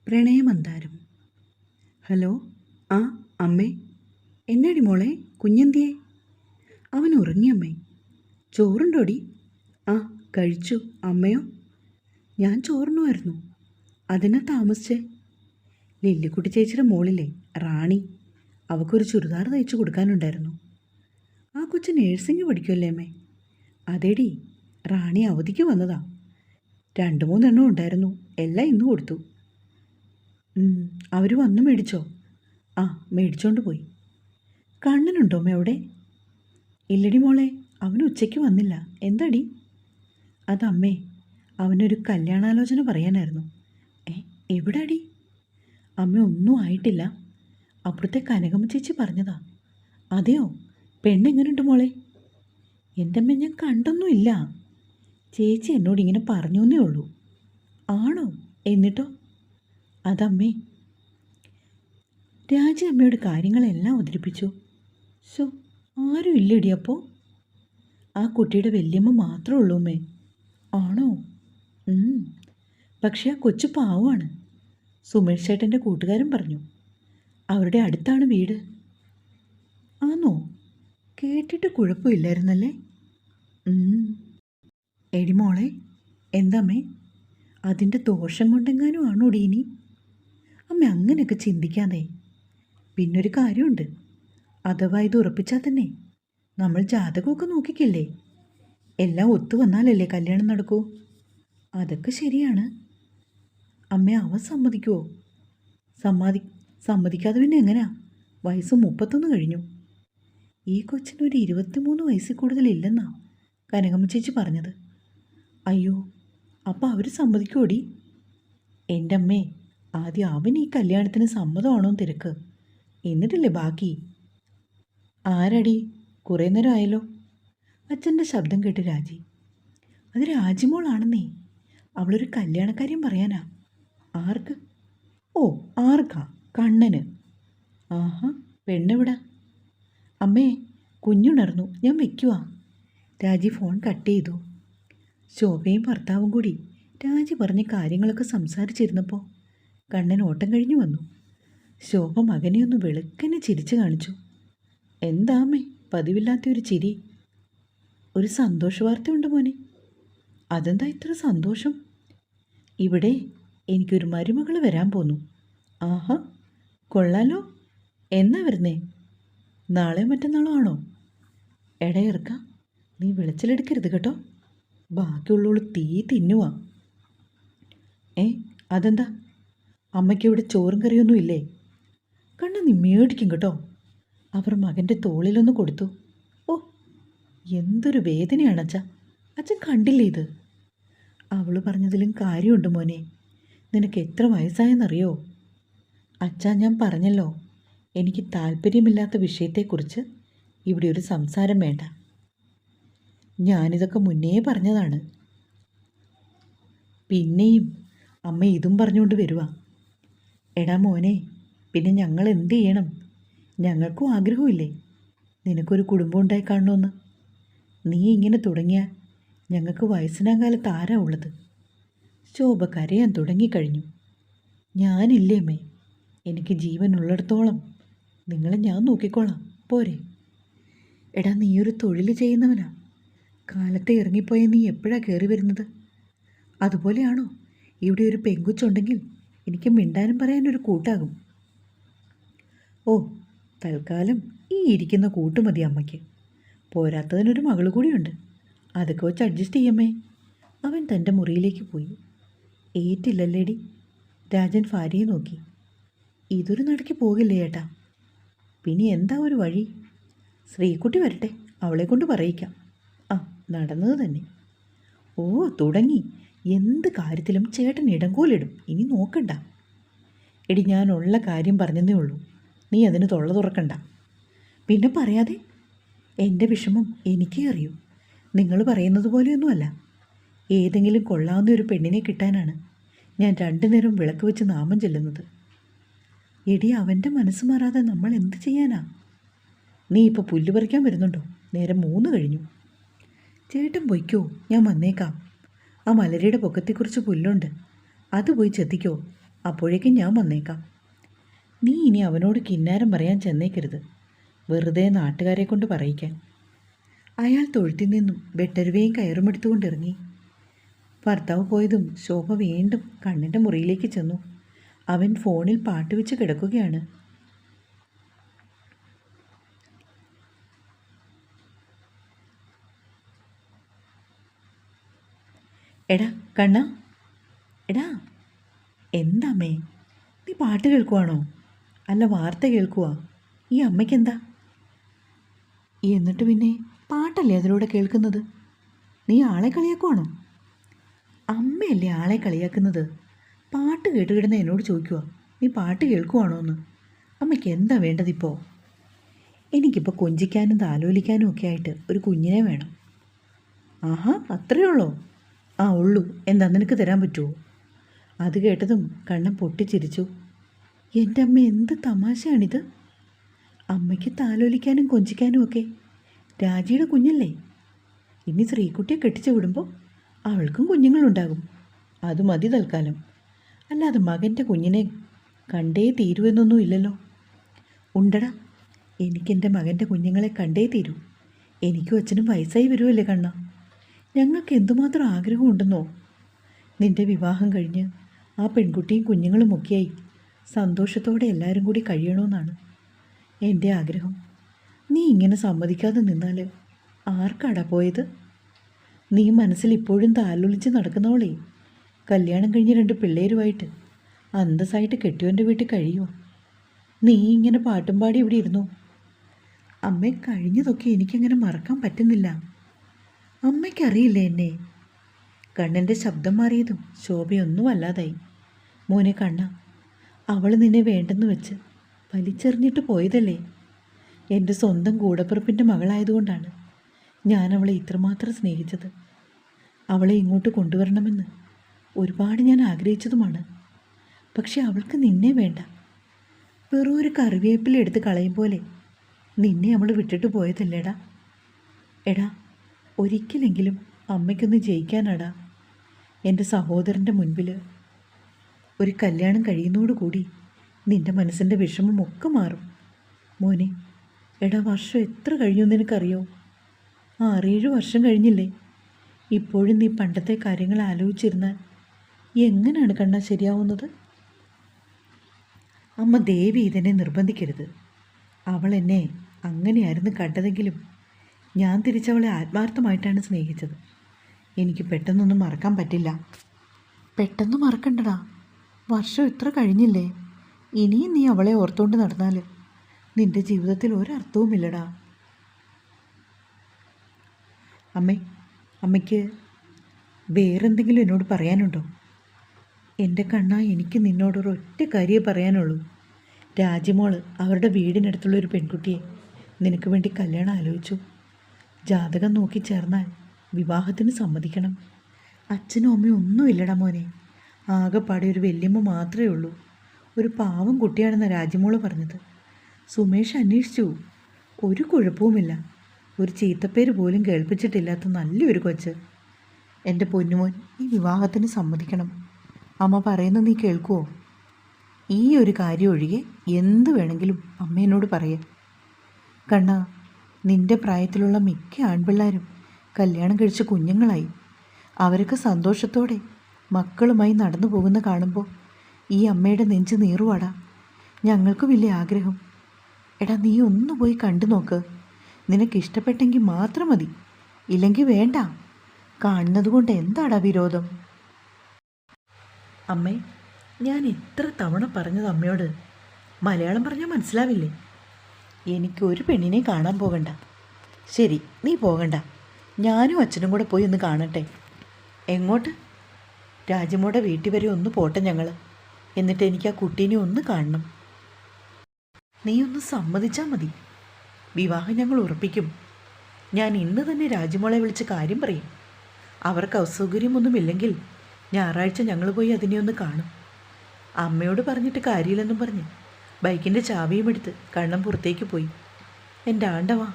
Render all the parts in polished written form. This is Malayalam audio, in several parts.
പ്രണയമന്താരം. ഹലോ. ആ അമ്മേ. എന്നാടി മോളെ, കുഞ്ഞെന്തിയേ? അവൻ ഉറങ്ങിയമ്മേ. ചോറുണ്ടോടി? ആ കഴിച്ചു. അമ്മയോ? ഞാൻ ചോറിനുമായിരുന്നു. അതിനാ താമസിച്ചേ? ലില്ലിക്കുട്ടി ചേച്ചിയുടെ മോളിലെ റാണി, അവൾക്കൊരു ചുരിദാർ തയ്ച്ചു കൊടുക്കാനുണ്ടായിരുന്നു. ആ കൊച്ചു നേഴ്സിംഗ് പഠിക്കുമല്ലേ അമ്മേ? അതേടി, റാണി അവധിക്ക് വന്നതാ. 2-3 എണ്ണം ഉണ്ടായിരുന്നു. എല്ലാം ഇന്ന് കൊടുത്തു. അവർ വന്നു മേടിച്ചോ? ആ, മേടിച്ചോണ്ട് പോയി. കണ്ണനുണ്ടോ അമ്മ അവിടെ? ഇല്ലടി മോളെ, അവൻ ഉച്ചയ്ക്ക് വന്നില്ല. എന്താടി? അതമ്മേ, അവനൊരു കല്യാണാലോചന പറയാനായിരുന്നു. എവിടാടി? അമ്മ ഒന്നും ആയിട്ടില്ല. അപ്പുറത്തെ കനകമ്മ ചേച്ചി പറഞ്ഞതാ. അതെയോ? പെണ്ണെങ്ങനെയുണ്ട് മോളെ? എൻ്റെ അമ്മ, ഞാൻ കണ്ടൊന്നുമില്ല. ചേച്ചി എന്നോട് ഇങ്ങനെ പറഞ്ഞേ ഉള്ളൂ. ആണോ? എന്നിട്ടോ? അതമ്മേ, രാജി അമ്മയോട് കാര്യങ്ങളെല്ലാം അവതരിപ്പിച്ചു. സോ ആരും ഇല്ലടി അപ്പോൾ? ആ കുട്ടിയുടെ വല്യമ്മ മാത്രമേ ഉള്ളൂ അമ്മേ. ആണോ? പക്ഷേ ആ കൊച്ചു പാവമാണ്. സുമേഷ് ചേട്ടൻ്റെ കൂട്ടുകാരൻ പറഞ്ഞു. അവരുടെ അടുത്താണ് വീട്. ആണോ? കേട്ടിട്ട് കുഴപ്പമില്ലായിരുന്നല്ലേ? എടി മോളെ, എന്താമ്മേ, അതിൻ്റെ ദോഷം കൊണ്ടെങ്ങാനും ആണോടി ഇനി? അമ്മ അങ്ങനെയൊക്കെ ചിന്തിക്കാതെ. പിന്നൊരു കാര്യമുണ്ട്. അഥവാ ഇത് ഉറപ്പിച്ചാൽ തന്നെ നമ്മൾ ജാതകമൊക്കെ നോക്കിക്കില്ലേ? എല്ലാം ഒത്തു വന്നാലല്ലേ കല്യാണം നടക്കൂ. അതൊക്കെ ശരിയാണ്. അമ്മ, അവൻ സമ്മതിക്കുമോ? സമ്മതിക്കാതെ പിന്നെ എങ്ങനെയാ? വയസ്സ് 31 കഴിഞ്ഞു. ഈ കൊച്ചിനൊരു 23 വയസ്സിൽ കൂടുതലില്ലെന്നാ കനകമ്മ ചേച്ചി പറഞ്ഞത്. അയ്യോ, അപ്പം അവർ സമ്മതിക്കുമോടി? എൻ്റെ അമ്മേ, ആദ്യം അവൻ ഈ കല്യാണത്തിന് സമ്മതമാണോ തിരക്ക്, എന്നിട്ടില്ലേ ബാക്കി. ആരടി? കുറേ നേരം ആയല്ലോ. അച്ഛൻ്റെ ശബ്ദം കേട്ട് രാജി. അത് രാജിമോളാണെന്നേ. അവളൊരു കല്യാണക്കാര്യം പറയാനാ. ആർക്ക്? ഓ, ആർക്കാ? കണ്ണന്. ആഹാ, പെണ്ണെവിടാ? അമ്മേ, കുഞ്ഞുണർന്നു, ഞാൻ വെക്കുവാ. രാജി ഫോൺ കട്ട് ചെയ്തു. ശോഭയും ഭർത്താവും കൂടി രാജി പറഞ്ഞ കാര്യങ്ങളൊക്കെ സംസാരിച്ചിരുന്നപ്പോൾ കണ്ണൻ ഓട്ടം കഴിഞ്ഞു വന്നു. ശോഭ മകനെ ഒന്ന് വെളുക്കനെ ചിരിച്ചു കാണിച്ചു. എന്താമ്മേ പതിവില്ലാത്തൊരു ചിരി? ഒരു സന്തോഷ വാർത്തയുണ്ട് മോനെ. അതെന്താ ഇത്ര സന്തോഷം? ഇവിടെ എനിക്കൊരു മരുമകൾ വരാൻ പോന്നു. ആഹാ, കൊള്ളാലോ. എന്നാ വരുന്നേ? നാളെ മറ്റന്നാളോ ആണോ? എടയിറക്ക, നീ വിളച്ചിലെടുക്കരുത് കേട്ടോ. ബാക്കിയുള്ളവൾ തീ തിന്നുവാ. അതെന്താ? അമ്മയ്ക്ക് ഇവിടെ ചോറും കറിയൊന്നും ഇല്ലേ? കണ്ണ, നീ മേടിക്കും കേട്ടോ. അവർ മകൻ്റെ തോളിലൊന്ന് കൊടുത്തു. ഓ, എന്തൊരു വേദനയാണ് അച്ഛ. അച്ഛൻ കണ്ടില്ലേ ഇത്? അവൾ പറഞ്ഞതിലും കാര്യമുണ്ട് മോനെ. നിനക്ക് എത്ര വയസ്സായെന്നറിയോ? അച്ഛാ, ഞാൻ പറഞ്ഞല്ലോ, എനിക്ക് താല്പര്യമില്ലാത്ത വിഷയത്തെക്കുറിച്ച് ഇവിടെ ഒരു സംസാരം വേണ്ട. ഞാനിതൊക്കെ മുന്നേ പറഞ്ഞതാണ്. പിന്നെയും അമ്മ ഇതും പറഞ്ഞുകൊണ്ട് വരുവാ. എടാ മോനെ, പിന്നെ ഞങ്ങൾ എന്ത് ചെയ്യണം? ഞങ്ങൾക്കും ആഗ്രഹമില്ലേ നിനക്കൊരു കുടുംബം ഉണ്ടായി കാണണമെന്ന്? നീ ഇങ്ങനെ തുടങ്ങിയാൽ ഞങ്ങൾക്ക് വയസ്സനാം കാലത്ത് ആരാ ഉള്ളത്? ശോഭ കരയാൻ തുടങ്ങിക്കഴിഞ്ഞു. ഞാനില്ലേ അമ്മേ, എനിക്ക് ജീവൻ ഉള്ളിടത്തോളം നിങ്ങളെ ഞാൻ നോക്കിക്കോളാം, പോരെ? എടാ, നീയൊരു തൊഴിൽ ചെയ്യുന്നവനാ. കാലത്തെ ഇറങ്ങിപ്പോയ നീ എപ്പോഴാണ് കയറി വരുന്നത്? അതുപോലെയാണോ ഇവിടെ ഒരു പെങ്കുച്ചുണ്ടെങ്കിൽ എനിക്ക് മിണ്ടാനും പറയാനൊരു കൂട്ടാകും. ഓ, തൽക്കാലം ഈ ഇരിക്കുന്ന കൂട്ടുമതി അമ്മയ്ക്ക്. പോരാത്തതിനൊരു മകൾ കൂടിയുണ്ട്. അതൊക്കെ വെച്ച് അഡ്ജസ്റ്റ് ചെയ്യമ്മേ. അവൻ തൻ്റെ മുറിയിലേക്ക് പോയി. ഏറ്റില്ലല്ലേടി? രാജൻ ഭാര്യയെ നോക്കി. ഇതൊരു നടക്ക് പോകില്ലേ ഏട്ടാ? പിന്നെ എന്താ ഒരു വഴി? ശ്രീക്കുട്ടി വരട്ടെ, അവളെ കൊണ്ട് പറയിക്കാം. ആ, നടന്നത് തന്നെ. ഓ, തുടങ്ങി. എന്ത് കാര്യത്തിലും ചേട്ടൻ ഇടങ്കോലിടും. ഇനി നോക്കണ്ട. എടി, ഞാനുള്ള കാര്യം പറഞ്ഞതേ ഉള്ളൂ. നീ അതിന് തൊള്ള തുറക്കണ്ട. പിന്നെ പറയാതെ. എൻ്റെ വിഷമം എനിക്കേ അറിയൂ. നിങ്ങൾ പറയുന്നത് പോലെയൊന്നുമല്ല. ഏതെങ്കിലും കൊള്ളാവുന്ന ഒരു പെണ്ണിനെ കിട്ടാനാണ് ഞാൻ 2 നേരം വിളക്ക് വെച്ച് നാമം ചെല്ലുന്നത്. എടി, അവൻ്റെ മനസ്സ് മാറാതെ നമ്മൾ എന്ത് ചെയ്യാനാ? നീ ഇപ്പോൾ പുല്ല് പറിക്കാൻ വരുന്നുണ്ടോ? നേരം 3 കഴിഞ്ഞു. ചേട്ടൻ പൊയ്ക്കോ, ഞാൻ വന്നേക്കാം. ആ മലരിയുടെ പൊക്കത്തെക്കുറിച്ച് പുല്ലുണ്ട്, അത് പോയി ചെത്തിക്കോ. അപ്പോഴേക്കും ഞാൻ വന്നേക്കാം. നീ ഇനി അവനോട് കിന്നാരം പറയാൻ ചെന്നേക്കരുത്, വെറുതെ നാട്ടുകാരെ കൊണ്ട് പറയിക്കാൻ. അയാൾ തൊഴുത്തിൽ നിന്നും വെട്ടരുവയും കയറുമെടുത്തുകൊണ്ടിറങ്ങി. ഭർത്താവ് പോയതും ശോഭ വീണ്ടും കണ്ണൻ്റെ മുറിയിലേക്ക് ചെന്നു. അവൻ ഫോണിൽ പാട്ട് വെച്ച് കിടക്കുകയാണ്. എടാ കണ്ണ, എടാ, എന്താമ്മേ നീ പാട്ട് കേൾക്കുവാണോ? അല്ല വാർത്ത കേൾക്കുവാ? ഈ അമ്മയ്ക്കെന്താ? എന്നിട്ട് പിന്നെ പാട്ടല്ലേ അതിലൂടെ കേൾക്കുന്നത്? നീ ആളെ കളിയാക്കുവാണോ? അമ്മയല്ലേ ആളെ കളിയാക്കുന്നത്. പാട്ട് കേട്ടുകിടുന്ന എന്നോട് ചോദിക്കുക നീ പാട്ട് കേൾക്കുവാണോ എന്ന്. അമ്മയ്ക്ക് എന്താ വേണ്ടതിപ്പോൾ? എനിക്കിപ്പോൾ കൊഞ്ചിക്കാനും താലോലിക്കാനും ഒക്കെ ആയിട്ട് ഒരു കുഞ്ഞിനെ വേണം. ആഹാ, അത്രയേ ഉള്ളോ? ആ ഉള്ളൂ. എന്താ നിനക്ക് തരാൻ പറ്റുമോ? അത് കേട്ടതും കണ്ണൻ പൊട്ടിച്ചിരിച്ചു. എൻ്റെ അമ്മ എന്ത് തമാശയാണിത്. അമ്മയ്ക്ക് താലോലിക്കാനും കൊഞ്ചിക്കാനും ഒക്കെ രാജിയുടെ കുഞ്ഞല്ലേ. ഇനി ശ്രീകുട്ടിയെ കെട്ടിച്ചു വിടുമ്പോൾ അവൾക്കും കുഞ്ഞുങ്ങളുണ്ടാകും. അത് മതി തൽക്കാലം. അല്ലാതെ മകൻ്റെ കുഞ്ഞിനെ കണ്ടേ തീരുവെന്നൊന്നും ഇല്ലല്ലോ. ഉണ്ടടാ, എനിക്കെൻ്റെ മകൻ്റെ കുഞ്ഞുങ്ങളെ കണ്ടേ തീരൂ. എനിക്കും അച്ഛനും വയസ്സായി വരുമല്ലേ കണ്ണ. ഞങ്ങൾക്ക് എന്തുമാത്രം ആഗ്രഹമുണ്ടെന്നോ. നിൻ്റെ വിവാഹം കഴിഞ്ഞ് ആ പെൺകുട്ടിയും കുഞ്ഞുങ്ങളുമൊക്കെയായി സന്തോഷത്തോടെ എല്ലാവരും കൂടി കഴിയണമെന്നാണ് എൻ്റെ ആഗ്രഹം. നീ ഇങ്ങനെ സമ്മതിക്കാതെ നിന്നാൽ ആർക്കാടാ പോയത്? നീ മനസ്സിൽ ഇപ്പോഴും താലോലിച്ച് നടക്കുന്നവളേ കല്യാണം കഴിഞ്ഞ് 2 പിള്ളേരുമായിട്ട് അന്തസ്സായിട്ട് കെട്ടിയവൻ്റെ വീട്ടിൽ കഴിയുമോ? നീ ഇങ്ങനെ പാട്ടും പാടി ഇവിടെ ഇരുന്നു. അമ്മ കഴിഞ്ഞതൊക്കെ എനിക്കങ്ങനെ മറക്കാൻ പറ്റുന്നില്ല. അമ്മയ്ക്കറിയില്ലേ എന്നെ? കണ്ണൻ്റെ ശബ്ദം മാറിയതും ശോഭയൊന്നും അല്ലാതായി. മോനെ കണ്ണ, അവൾ നിന്നെ വേണ്ടെന്ന് വെച്ച് വലിച്ചെറിഞ്ഞിട്ട് പോയതല്ലേ. എൻ്റെ സ്വന്തം കൂടപ്പിറപ്പിൻ്റെ മകളായതുകൊണ്ടാണ് ഞാൻ അവളെ ഇത്രമാത്രം സ്നേഹിച്ചത്. അവളെ ഇങ്ങോട്ട് കൊണ്ടുവരണമെന്ന് ഒരുപാട് ഞാൻ ആഗ്രഹിച്ചതുമാണ്. പക്ഷെ അവൾക്ക് നിന്നെ വേണ്ട. വെറും ഒരു കറിവേപ്പില എടുത്ത് കളയും പോലെ നിന്നെ അവൾ വിട്ടിട്ട് പോയതല്ലേടാ. എടാ, ഒരിക്കലെങ്കിലും അമ്മയ്ക്കൊന്ന് ജയിക്കാനാടാ. എൻ്റെ സഹോദരൻ്റെ മുൻപിൽ ഒരു കല്യാണം കഴിയുന്നതോടുകൂടി നിൻ്റെ മനസ്സിൻ്റെ വിഷമമൊക്കെ മാറും മോനെ. എടാ, വർഷം എത്ര കഴിഞ്ഞു നിനക്കറിയോ? 6-7 വർഷം കഴിഞ്ഞില്ലേ? ഇപ്പോഴും നീ പണ്ടത്തെ കാര്യങ്ങൾ ആലോചിച്ചിരുന്നാൽ എങ്ങനെയാണ് കണ്ണാ ശരിയാവുന്നത്? അമ്മ ദേവി ഇതിനെ നിർബന്ധിക്കരുത്. അവൾ എന്നെ അങ്ങനെയായിരുന്നു കണ്ടതെങ്കിലും ഞാൻ തിരിച്ചവളെ ആത്മാർത്ഥമായിട്ടാണ് സ്നേഹിച്ചത്. എനിക്ക് പെട്ടെന്നൊന്നും മറക്കാൻ പറ്റില്ല. പെട്ടെന്ന് മറക്കണ്ടടാ, വർഷം ഇത്ര കഴിഞ്ഞില്ലേ. ഇനിയും നീ അവളെ ഓർത്തുകൊണ്ട് നടന്നാൽ നിൻ്റെ ജീവിതത്തിൽ ഒരർത്ഥവുമില്ലടാ. അമ്മയ്ക്ക് വേറെന്തെങ്കിലും എന്നോട് പറയാനുണ്ടോ? എൻ്റെ കണ്ണാ, എനിക്ക് നിന്നോടൊരൊറ്റ കാര്യമേ പറയാനുള്ളൂ. രാജിമോള് അവരുടെ വീടിനടുത്തുള്ളൊരു പെൺകുട്ടിയെ നിനക്ക് വേണ്ടി കല്യാണം ആലോചിച്ചു. ജാതകം നോക്കി ചേർന്നാൽ വിവാഹത്തിന് സമ്മതിക്കണം. അച്ഛനും അമ്മയും ഒന്നുമില്ലടാ മോനെ. ആകെപ്പാടെ ഒരു വല്യമ്മ മാത്രമേ ഉള്ളൂ. ഒരു പാവം കുട്ടിയാണെന്ന രാജിമോള് പറഞ്ഞത്. സുമേഷ് അന്വേഷിച്ചു, ഒരു കുഴപ്പവുമില്ല. ഒരു ചീത്തപ്പേര് പോലും കേൾപ്പിച്ചിട്ടില്ലാത്ത നല്ലൊരു കൊച്ച്. എൻ്റെ പൊന്നുമോൻ, ഈ വിവാഹത്തിന് സമ്മതിക്കണം. അമ്മ പറയുന്നത് നീ കേൾക്കുമോ? ഈ ഒരു കാര്യം ഒഴികെ എന്ത് വേണമെങ്കിലും അമ്മേനോട് പറയാം. കണ്ണാ, നിൻ്റെ പ്രായത്തിലുള്ള മിക്ക ആൺപിള്ളേരും കല്യാണം കഴിച്ച് കുഞ്ഞുങ്ങളായി. അവരൊക്കെ സന്തോഷത്തോടെ മക്കളുമായി നടന്നു പോകുന്ന കാണുമ്പോൾ ഈ അമ്മയുടെ നെഞ്ച് നീറുവാടാ. ഞങ്ങൾക്ക് വലിയ ആഗ്രഹം. എടാ, നീ ഒന്ന് പോയി കണ്ടു നോക്ക്. നിനക്കിഷ്ടപ്പെട്ടെങ്കിൽ മാത്രം മതി, ഇല്ലെങ്കിൽ വേണ്ട. കാണുന്നത് കൊണ്ട് എന്താടാ വിരോധം? അമ്മേ, ഞാൻ എത്ര തവണ പറഞ്ഞത് അമ്മയോട് മലയാളം പറഞ്ഞാൽ മനസ്സിലാവില്ലേ? എനിക്കൊരു പെണ്ണിനെ കാണാൻ പോകണ്ട. ശരി, നീ പോകണ്ട. ഞാനും അച്ഛനും കൂടെ പോയി ഒന്ന് കാണട്ടെ. എങ്ങോട്ട്? രാജിമോടെ വീട്ടിൽ വരെ ഒന്ന് പോട്ടെ ഞങ്ങൾ. എന്നിട്ട് എനിക്ക് ആ കുട്ടീനെ ഒന്ന് കാണണം. നീ ഒന്ന് സമ്മതിച്ചാൽ മതി. വിവാഹം ഞങ്ങൾ ഉറപ്പിക്കും. ഞാൻ ഇന്ന് തന്നെ രാജിമോളെ വിളിച്ച് കാര്യം പറയും. അവർക്ക് അസൗകര്യമൊന്നുമില്ലെങ്കിൽ ഞായറാഴ്ച ഞങ്ങൾ പോയി അതിനെ ഒന്ന് കാണും. അമ്മയോട് പറഞ്ഞിട്ട് കാര്യമില്ലെന്നും പറഞ്ഞ് ബൈക്കിൻ്റെ ചാവിയും എടുത്ത് കണ്ണൻ പുറത്തേക്ക് പോയി. എൻ്റെ ആണ്ടവാ,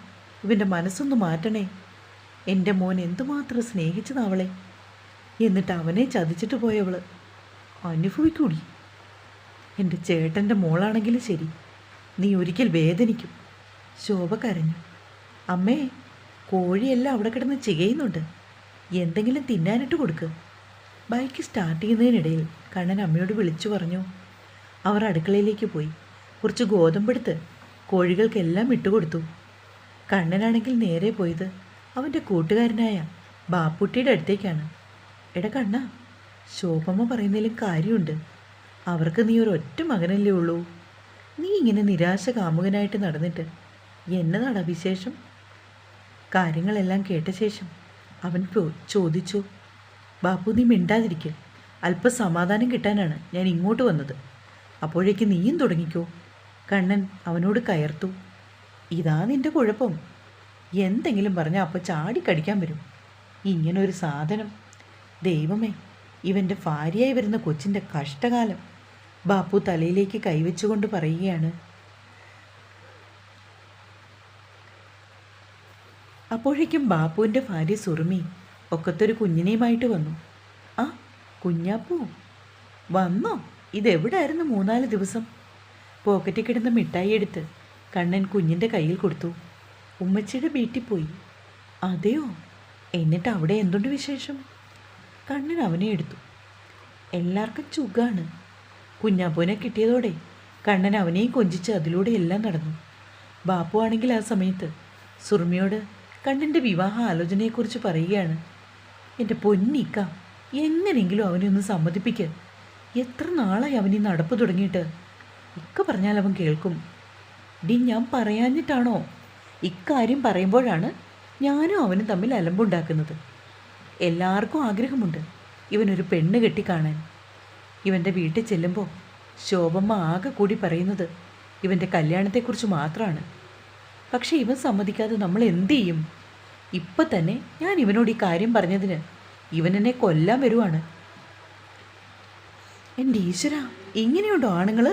ഇവൻ്റെ മനസ്സൊന്ന് മാറ്റണേ. എൻ്റെ മോൻ എന്തുമാത്രം സ്നേഹിച്ചതാവളെ. എന്നിട്ട് അവനെ ചതിച്ചിട്ട് പോയവൾ അനുഭവിക്കൂടി. എൻ്റെ ചേട്ടൻ്റെ മോളാണെങ്കിലും ശരി, നീ ഒരിക്കൽ വേദനിക്കും. ശോഭ കരഞ്ഞു. അമ്മേ, കോഴിയെല്ലാം അവിടെ കിടന്ന് ചികയുന്നുണ്ട്, എന്തെങ്കിലും തിന്നാനിട്ട് കൊടുക്ക്. ബൈക്ക് സ്റ്റാർട്ട് ചെയ്യുന്നതിനിടയിൽ കണ്ണൻ അമ്മയോട് വിളിച്ചു പറഞ്ഞു. അവർ അടുക്കളയിലേക്ക് പോയി കുറച്ച് ഗോതമ്പെടുത്ത് കോഴികൾക്കെല്ലാം ഇട്ടുകൊടുത്തു. കണ്ണനാണെങ്കിൽ നേരെ പോയത് അവൻ്റെ കൂട്ടുകാരനായ ബാപ്പുട്ടിയുടെ അടുത്തേക്കാണ്. എടാ കണ്ണ, ശോഭമ്മ പറയുന്നതിലും കാര്യമുണ്ട്. അവർക്ക് നീ ഒരൊറ്റ മകനല്ലേ ഉള്ളൂ. നീ ഇങ്ങനെ നിരാശ കാമുകനായിട്ട് നടന്നിട്ട് എന്നതാടാ വിശേഷം? കാര്യങ്ങളെല്ലാം കേട്ട ശേഷം അവൻ ചോദിച്ചു. ബാപ്പു, നീ മിണ്ടാതിരിക്കുക. അല്പം സമാധാനം കിട്ടാനാണ് ഞാൻ ഇങ്ങോട്ട് വന്നത്. അപ്പോഴേക്ക് നീയും തുടങ്ങിക്കോ. കണ്ണൻ അവനോട് കയർത്തു. ഇതാ നിൻ്റെ കുഴപ്പം. എന്തെങ്കിലും പറഞ്ഞാൽ അപ്പോൾ ചാടിക്കടിക്കാൻ വരും. ഇങ്ങനൊരു സാധനം. ദൈവമേ, ഇവൻ്റെ ഭാര്യയായി വരുന്ന കൊച്ചിൻ്റെ കഷ്ടകാലം. ബാപ്പു തലയിലേക്ക് കൈവച്ചുകൊണ്ട് പറയുകയാണ്. അപ്പോഴേക്കും ബാപ്പുവിൻ്റെ ഭാര്യ സുറുമി ഒക്കത്തൊരു കുഞ്ഞിനെയുമായിട്ട് വന്നു. ആ കുഞ്ഞാപ്പൂ വന്നോ? ഇതെവിടായിരുന്നു 3-4 ദിവസം? പോക്കറ്റിൽ കിടന്ന മിഠായി എടുത്ത് കണ്ണൻ കുഞ്ഞിൻ്റെ കയ്യിൽ കൊടുത്തു. ഉമ്മച്ചിയുടെ വീട്ടിൽ പോയി. അതെയോ? എന്നിട്ട് അവിടെ എന്തുണ്ട് വിശേഷം? കണ്ണൻ അവനെ എടുത്തു. എല്ലാവർക്കും ചുഗാണ്. കുഞ്ഞാപ്പൂനെ കിട്ടിയതോടെ കണ്ണൻ അവനെയും കൊഞ്ചിച്ച് അതിലൂടെ എല്ലാം നടന്നു. ബാപ്പു ആണെങ്കിൽ ആ സമയത്ത് സുറുമിയോട് കണ്ണൻ്റെ വിവാഹ ആലോചനയെക്കുറിച്ച് പറയുകയാണ്. എൻ്റെ പൊന്നിക്ക, എങ്ങനെയെങ്കിലും അവനെ ഒന്ന് സമ്മതിപ്പിക്കുക. എത്ര നാളായി അവനീ നടപ്പ് തുടങ്ങിയിട്ട്. ഇക്ക പറഞ്ഞാൽ അവൻ കേൾക്കും. ഡി, ഞാൻ പറയാഞ്ഞിട്ടാണോ? ഇക്കാര്യം പറയുമ്പോഴാണ് ഞാനും അവനും തമ്മിൽ അലമ്പുണ്ടാക്കുന്നത്. എല്ലാവർക്കും ആഗ്രഹമുണ്ട് ഇവനൊരു പെണ്ണ് കെട്ടിക്കാണാൻ. ഇവൻ്റെ വീട്ടിൽ ചെല്ലുമ്പോൾ ശോഭമ്മ ആകെ കൂടി പറയുന്നത് ഇവൻ്റെ കല്യാണത്തെക്കുറിച്ച് മാത്രമാണ്. പക്ഷേ ഇവൻ സമ്മതിക്കാതെ നമ്മൾ എന്തു ചെയ്യും? ഇപ്പം തന്നെ ഞാൻ ഇവനോട് ഈ കാര്യം പറഞ്ഞതിന് ഇവൻ എന്നെ കൊല്ലാൻ വരുവാണ്. എൻ്റെ ഈശ്വര, ഇങ്ങനെയുണ്ടോ ആണുങ്ങൾ?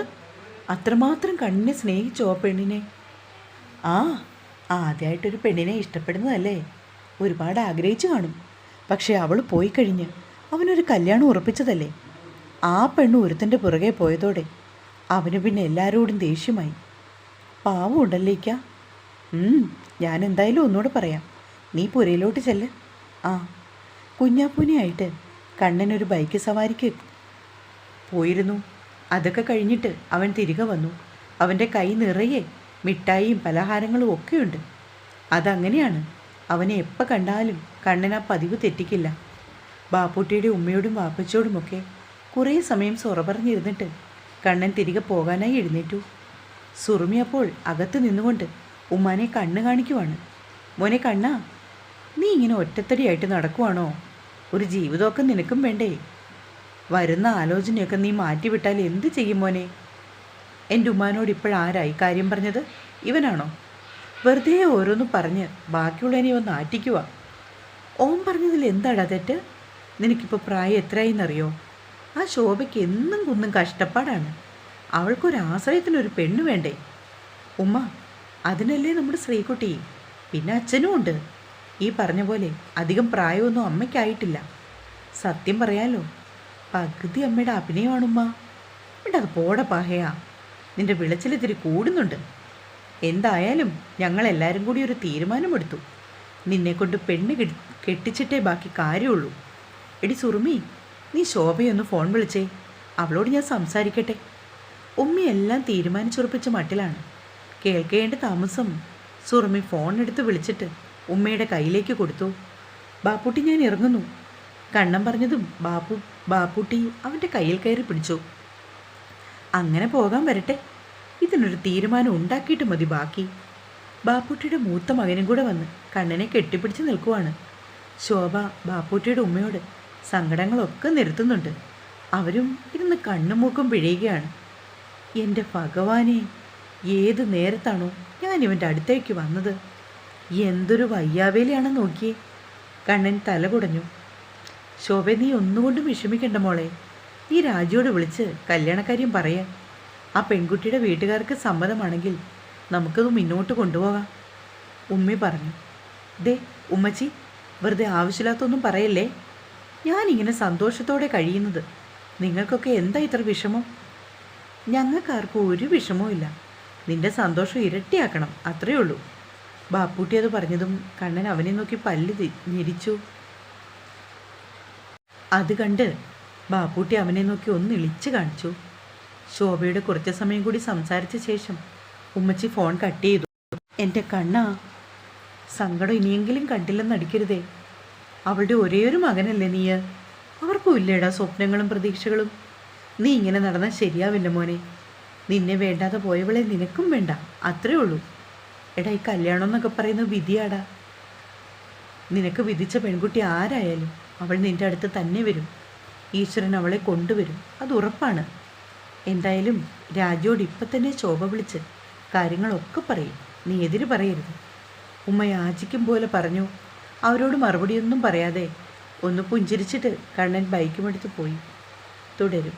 അത്രമാത്രം കണ്ണിനെ സ്നേഹിച്ചോ പെണ്ണിനെ? ആദ്യമായിട്ടൊരു പെണ്ണിനെ ഇഷ്ടപ്പെടുന്നതല്ലേ, ഒരുപാട് ആഗ്രഹിച്ചു കാണും. പക്ഷേ അവൾ പോയി കഴിഞ്ഞ് അവനൊരു കല്യാണം ഉറപ്പിച്ചതല്ലേ. ആ പെണ്ണ് ഒരുത്തൻ്റെ പുറകെ പോയതോടെ അവന് പിന്നെ എല്ലാവരോടും ദേഷ്യമായി. പാവം ഉണ്ടല്ലേക്ക. ഞാൻ എന്തായാലും ഒന്നുകൂടെ പറയാം. നീ പുരയിലോട്ട് ചെല്ല്. കുഞ്ഞാപ്പൂനെയായിട്ട് കണ്ണനൊരു ബൈക്ക് സവാരിക്ക് പോയിരുന്നു. അതൊക്കെ കഴിഞ്ഞിട്ട് അവൻ തിരികെ വന്നു. അവൻ്റെ കൈ നിറയെ മിഠായിയും പലഹാരങ്ങളും ഒക്കെയുണ്ട്. അതങ്ങനെയാണ്. അവനെ എപ്പോൾ കണ്ടാലും കണ്ണൻ ആ പതിവ് തെറ്റിക്കില്ല. ബാപ്പുട്ടിയുടെ ഉമ്മയോടും വാപ്പച്ചോടുമൊക്കെ കുറേ സമയം സൊറ പറഞ്ഞിരുന്നിട്ട് കണ്ണൻ തിരികെ പോകാനായി എഴുന്നേറ്റു. സുറുമി അപ്പോൾ അകത്ത് നിന്നുകൊണ്ട് ഉമ്മാനെ കണ്ണ് കാണിക്കുവാണ്. മോനെ കണ്ണാ, നീ ഇങ്ങനെ ഒറ്റത്തടിയായിട്ട് നടക്കുവാണോ? ഒരു ജീവിതമൊക്കെ നിനക്കും വേണ്ടേ? വരുന്ന ആലോചനയൊക്കെ നീ മാറ്റിവിട്ടാൽ എന്ത് ചെയ്യും മോനെ? എൻ്റെ ഉമ്മാനോട് ഇപ്പോഴാരായി കാര്യം പറഞ്ഞത്? ഇവനാണോ? വെറുതെ ഓരോന്ന് പറഞ്ഞ് ബാക്കിയുള്ളതിനെ ഒന്ന് ആറ്റിക്കുക. ഓൻ പറഞ്ഞതിൽ എന്താടാ തെറ്റ്? നിനക്കിപ്പോൾ പ്രായം എത്രയായിന്നറിയോ? ആ ശോഭയ്ക്ക് എന്നും കുന്നും കഷ്ടപ്പാടാണ്. അവൾക്കൊരാശ്രയത്തിനൊരു പെണ്ണ് വേണ്ടേ? ഉമ്മ, അതിനല്ലേ നമ്മുടെ ശ്രീകുട്ടി. പിന്നെ അച്ഛനും ഉണ്ട്. ഈ പറഞ്ഞ പോലെ അധികം പ്രായമൊന്നും അമ്മയ്ക്കായിട്ടില്ല. സത്യം പറയാലോ, പകുതി അമ്മയുടെ അഭിനയമാണുമ്മ. ഇവിടെ അത് പോട പാഹയാ, നിൻ്റെ വിളച്ചിലിത്തിരി കൂടുന്നുണ്ട്. എന്തായാലും ഞങ്ങളെല്ലാവരും കൂടി ഒരു തീരുമാനമെടുത്തു. നിന്നെക്കൊണ്ട് പെണ്ണ് കെട്ടിച്ചിട്ടേ ബാക്കി കാര്യമുള്ളൂ. എടി സുറുമി, നീ ശോഭയൊന്ന് ഫോൺ വിളിച്ചേ, അവളോട് ഞാൻ സംസാരിക്കട്ടെ. ഉമ്മയെല്ലാം തീരുമാനിച്ചുറപ്പിച്ച മട്ടിലാണ്. കേൾക്കേണ്ട താമസം സുറുമി ഫോൺ എടുത്ത് വിളിച്ചിട്ട് ഉമ്മയുടെ കയ്യിലേക്ക് കൊടുത്തു. ബാപ്പുട്ടി, ഞാൻ ഇറങ്ങുന്നു. കണ്ണൻ പറഞ്ഞതും ബാപ്പുട്ടി അവൻ്റെ കയ്യിൽ കയറി പിടിച്ചു. അങ്ങനെ പോകാൻ വരട്ടെ, ഇതിനൊരു തീരുമാനം ഉണ്ടാക്കിയിട്ട് മതി ബാക്കി. ബാപ്പുട്ടിയുടെ മൂത്ത മകനും കൂടെ വന്ന് കണ്ണനെ കെട്ടിപ്പിടിച്ച് നിൽക്കുവാണ്. ശോഭ ബാപ്പുട്ടിയുടെ ഉമ്മയോട് സങ്കടങ്ങളൊക്കെ നിർത്തുന്നുണ്ട്. അവരും ഇരുന്ന് കണ്ണും മൂക്കും പിഴയുകയാണ്. എൻ്റെ ഭഗവാനെ, ഏത് നേരത്താണോ ഞാൻ ഇവൻ്റെ അടുത്തേക്ക് വന്നത്? എന്തൊരു വയ്യാവേലിയാണെന്ന് നോക്കിയേ. കണ്ണൻ തല കുടഞ്ഞു. ശോഭ, നീ ഒന്നുകൊണ്ടും വിഷമിക്കണ്ട മോളെ. നീ രാജിയോട് വിളിച്ച് കല്യാണക്കാര്യം പറയാൻ. ആ പെൺകുട്ടിയുടെ വീട്ടുകാർക്ക് സമ്മതമാണെങ്കിൽ നമുക്കത് മുന്നോട്ട് കൊണ്ടുപോകാം, ഉമ്മി പറഞ്ഞു. ദേ ഉമ്മച്ചി, വെറുതെ ആവശ്യമില്ലാത്തൊന്നും പറയല്ലേ. ഞാനിങ്ങനെ സന്തോഷത്തോടെ കഴിയുന്നത് നിങ്ങൾക്കൊക്കെ എന്താ ഇത്ര വിഷമം? ഞങ്ങൾക്കാർക്കും ഒരു വിഷമവും ഇല്ല. നിന്റെ സന്തോഷം ഇരട്ടിയാക്കണം, അത്രയേ ഉള്ളൂ. ബാപ്പൂട്ടി അത് പറഞ്ഞതും കണ്ണൻ അവനെ നോക്കി ഞെരിച്ചു. അത് കണ്ട് ബാപ്പൂട്ടി അവനെ നോക്കി ഒന്ന് ഇളിച്ചു കാണിച്ചു. ശോഭയുടെ കുറച്ച് സമയം കൂടി സംസാരിച്ച ശേഷം ഉമ്മച്ചി ഫോൺ കട്ട് ചെയ്തു. എൻ്റെ കണ്ണാ, സങ്കടം ഇനിയെങ്കിലും കണ്ടില്ലെന്ന് അടിക്കരുതേ. അവളുടെ ഒരേയൊരു മകനല്ലേ നീ. അവർക്കും ഇല്ലേടാ സ്വപ്നങ്ങളും പ്രതീക്ഷകളും. നീ ഇങ്ങനെ നടന്നാൽ ശരിയാവില്ല മോനെ. നിന്നെ വേണ്ടാതെ പോയവളെ നിനക്കും വേണ്ട, അത്രേ ഉള്ളൂ. എടാ, ഈ കല്യാണം എന്നൊക്കെ പറയുന്നത് വിധിയാടാ. നിനക്ക് വിധിച്ച പെൺകുട്ടി ആരായാലും അവൾ നിൻ്റെ അടുത്ത് തന്നെ വരും. ഈശ്വരൻ അവളെ കൊണ്ടുവരും, അത് ഉറപ്പാണ്. എന്തായാലും രാജയോട് ഇപ്പം തന്നെ ശോഭ വിളിച്ച് കാര്യങ്ങളൊക്കെ പറയും. നീ എതിര് പറയരുത്. ഉമ്മ യാചിക്കും പോലെ പറഞ്ഞു. അവരോട് മറുപടിയൊന്നും പറയാതെ ഒന്ന് പുഞ്ചിരിച്ചിട്ട് കണ്ണൻ ബൈക്കുമെടുത്ത് പോയി. തുടരും.